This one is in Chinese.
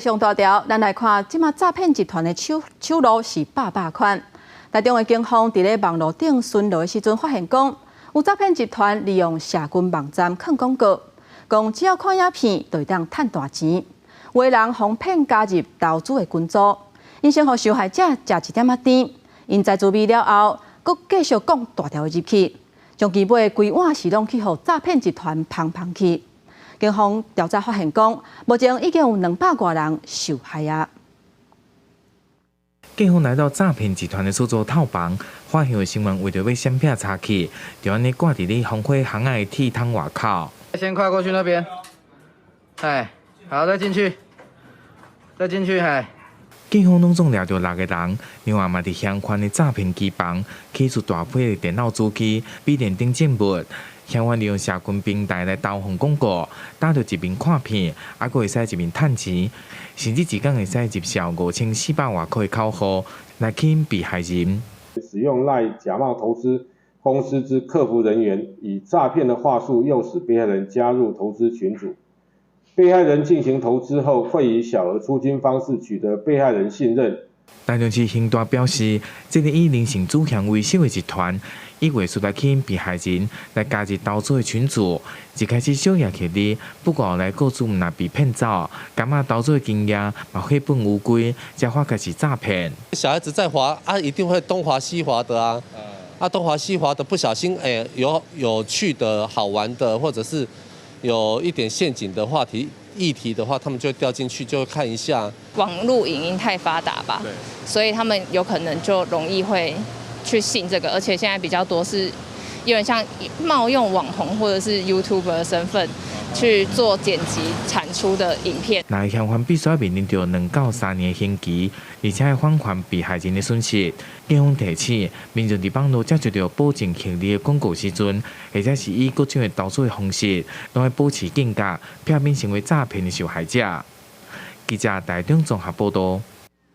上大条，咱来看，即马诈骗集团的手路是百款。台中的警方伫咧网络顶巡逻的时阵，发现讲有诈骗集团利用社群网站放广告，讲只要看影片就会当赚大钱，有的人哄骗加入投资的群组，因先互受害者食一点仔甜，因在自备了后，佫继续讲大条的入去，将基本的规碗是拢去互诈骗集团捧去。 警方调查发现，讲目前已经有200多人受害啊。警方来到诈骗集团的所在套房，发现有成员为着要闪避查去，就安尼挂伫咧防火巷仔的铁窗外口。先跨过去那边，哎，好，再进去，哎。警方拢总抓到6个人，另外嘛伫相关的诈骗机房起出大批的电脑主机、笔电等证物。 相关利用社群平台来投放广告，打到一面看片，还佫会使一面趁钱，甚至一天会使入销5400外块的口号来吸引被害人。使用赖假冒投资公司之客服人员，以诈骗的话术诱使被害人加入投资群组。被害人进行投资后，会以小额出金方式取得被害人信任。 台中市刑大表示，这个以人性主向为首的集团，以艺术来吸引被害人来加入投资的群组，一开始小额起立，不过后来个资若被骗走，感觉投资的经验嘛血本无归，才发觉是诈骗。小孩子在滑啊，一定会东滑西滑的啊，东滑西滑的，不小心有趣的好玩的，或者是有一点陷阱的议题的话，他们就会掉进去，就会看一下。网络影音太发达吧，所以他们有可能就容易会去信这个，而且现在比较多是有点像冒用网红或者是 YouTuber 的身份去做剪辑产出的影片。那相关必须要面临到2到3年的刑期，而且要返还被害人的损失。警方提醒，民众伫网络接触到保证盈利的广告时阵，或者是以各种的投资的方式，拢要保持警觉，避免成为诈骗的受害者。记者台中综合报道。